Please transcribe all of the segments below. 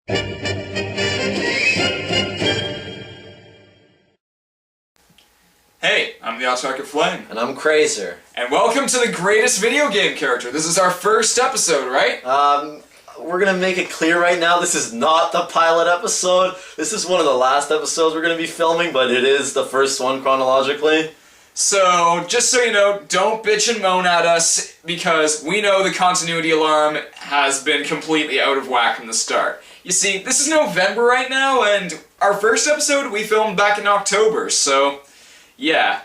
Hey, I'm the Alucard Flame. And I'm Crazer. And welcome to the greatest video game character. This is our first episode, right? We're gonna make it clear right now, this is not the pilot episode. This is one of the last episodes we're gonna be filming, but it is the first one chronologically. So, just so you know, don't bitch and moan at us, because we know the continuity alarm has been completely out of whack from the start. You see, this is November right now, and our first episode we filmed back in October, so yeah.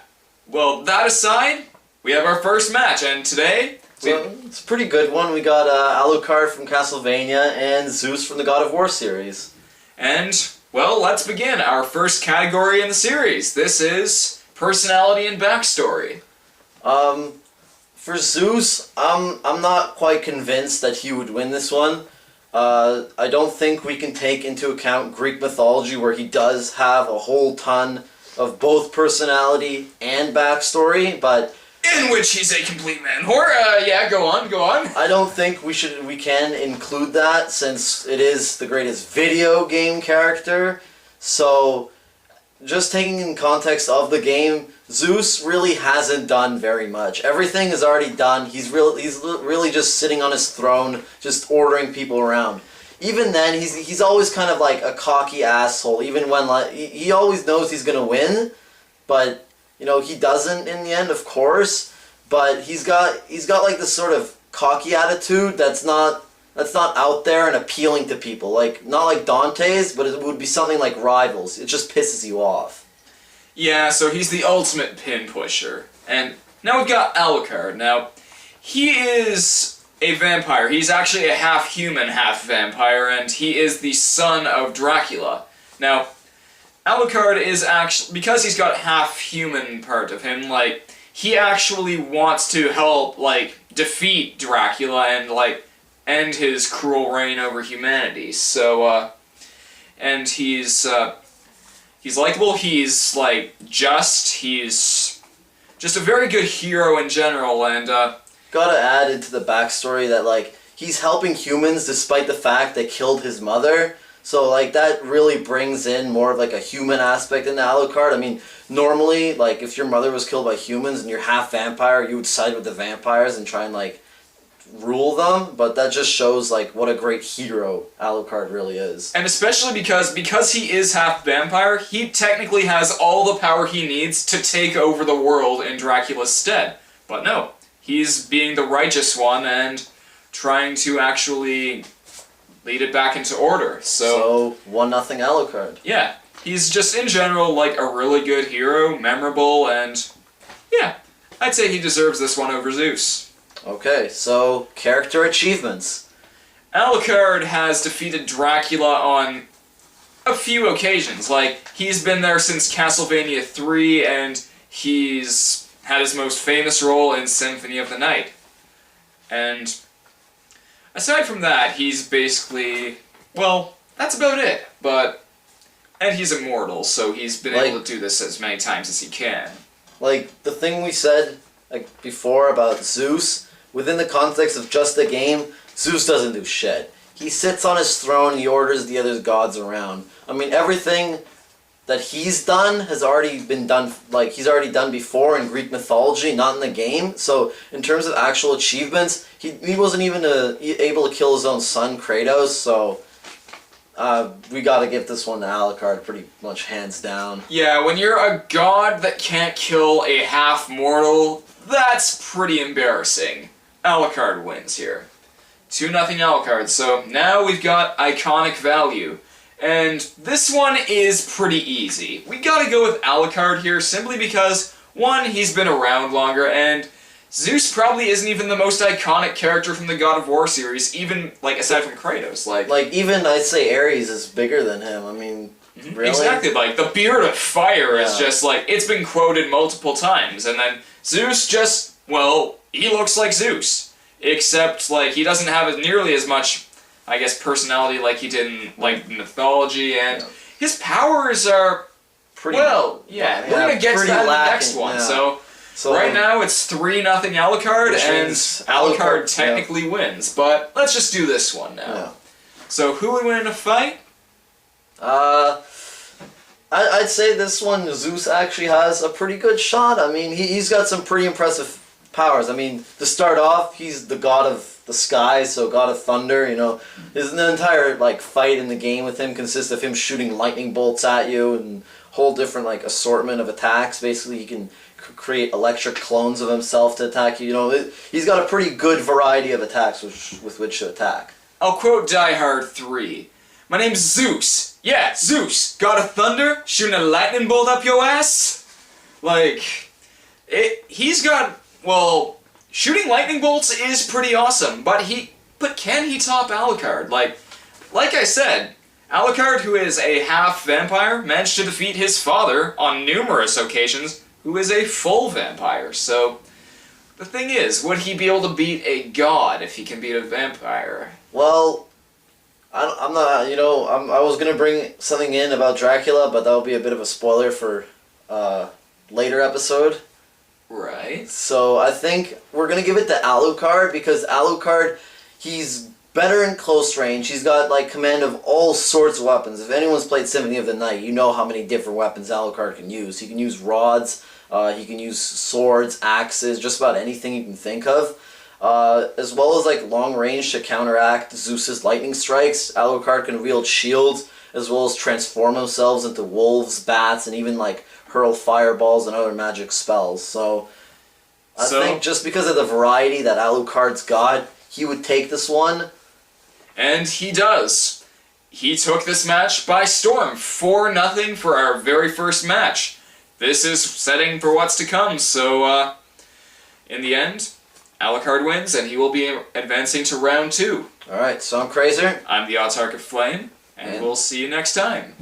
Well, that aside, we have our first match, and today it's a pretty good one. We got Alucard from Castlevania and Zeus from the God of War series. And, well, let's begin our first category in the series. This is personality and backstory. For Zeus, I'm not quite convinced that he would win this one. I don't think we can take into account Greek mythology, where he does have a whole ton of both personality and backstory, but in which he's a complete man whore. Yeah, go on. I don't think we can include that, since it is the greatest video game character. So, just taking in context of the game, Zeus really hasn't done very much. Everything is already done. He's really just sitting on his throne, just ordering people around. Even then, he's always kind of like a cocky asshole. Even when he always knows he's gonna win, but you know he doesn't in the end, of course. But he's got like this sort of cocky attitude that's not out there and appealing to people. Like, not like Dante's, but it would be something like Rivals. It just pisses you off. Yeah, so he's the ultimate pin pusher. And now we've got Alucard. Now, he is a vampire. He's actually a half-human, half-vampire, and he is the son of Dracula. Now, Alucard is actually, because he's got half-human part of him, like, he actually wants to help, like, defeat Dracula and, like, end his cruel reign over humanity. So, and he's likable, he's, like, he's just a very good hero in general, and, gotta add into the backstory that, like, he's helping humans despite the fact they killed his mother. So, like, that really brings in more of, like, a human aspect into Alucard. I mean, normally, like, if your mother was killed by humans and you're half vampire, you would side with the vampires and try and, like, rule them, but that just shows, like, what a great hero Alucard really is. And especially because he is half vampire, he technically has all the power he needs to take over the world in Dracula's stead. But no, he's being the righteous one and trying to actually lead it back into order. So 1-0 Alucard. Yeah, he's just in general like a really good hero, memorable, and yeah, I'd say he deserves this one over Zeus. Okay, so character achievements. Alucard has defeated Dracula on a few occasions. Like, he's been there since Castlevania 3, and he's had his most famous role in Symphony of the Night. And aside from that, he's basically, well, that's about it. And he's immortal, so he's been able to do this as many times as he can. Like, the thing we said before about Zeus, within the context of just the game, Zeus doesn't do shit. He sits on his throne and he orders the other gods around. I mean, everything that he's done has already been done, like, he's already done before in Greek mythology, not in the game. So, in terms of actual achievements, he wasn't even able to kill his own son, Kratos, so we gotta give this one to Alucard pretty much hands down. Yeah, when you're a god that can't kill a half-mortal, that's pretty embarrassing. Alucard wins here. 2-0 Alucard, so now we've got iconic value. And this one is pretty easy. We gotta go with Alucard here simply because, one, he's been around longer, and Zeus probably isn't even the most iconic character from the God of War series, even, like, aside from Kratos. Like even, I'd say Ares is bigger than him. I mean, really? Exactly, like, the Beard of Fire is just, like, it's been quoted multiple times, and then Zeus just, well, he looks like Zeus. Except, like, he doesn't have nearly as much, I guess, personality like he did in, like, mythology, and his powers are pretty... Well, yeah, we're gonna get to that in the next one, so right now it's 3-0 Alucard, and Alucard technically wins, but let's just do this one now. So who would win in a fight? I'd say this one, Zeus actually has a pretty good shot. I mean, he's got some pretty impressive powers. I mean, to start off, he's the god of the sky, so god of thunder, you know. The entire, like, fight in the game with him consists of him shooting lightning bolts at you and whole different, like, assortment of attacks. Basically, he can create electric clones of himself to attack you. You know, he's got a pretty good variety of attacks with which to attack. I'll quote Die Hard 3. My name's Zeus. Yeah, Zeus. God of thunder, shooting a lightning bolt up your ass? Like, he's got, well, shooting lightning bolts is pretty awesome, but can he top Alucard? Like I said, Alucard, who is a half vampire, managed to defeat his father on numerous occasions, who is a full vampire. So, the thing is, would he be able to beat a god if he can beat a vampire? Well, I'm not, you know, I was going to bring something in about Dracula, but that will be a bit of a spoiler for later episode. Right. So I think we're going to give it to Alucard, because Alucard, he's better in close range. He's got, like, command of all sorts of weapons. If anyone's played Symphony of the Night, you know how many different weapons Alucard can use. He can use rods, he can use swords, axes, just about anything you can think of. As well as, like, long range to counteract Zeus's lightning strikes. Alucard can wield shields, as well as transform themselves into wolves, bats, and even, like, hurl fireballs and other magic spells. So I think just because of the variety that Alucard's got, he would take this one. And he does. He took this match by storm, 4-0 for our very first match. This is setting for what's to come, so, in the end, Alucard wins, and he will be advancing to round 2. Alright, so I'm Krazer. I'm the Autarch of Flame, and we'll see you next time.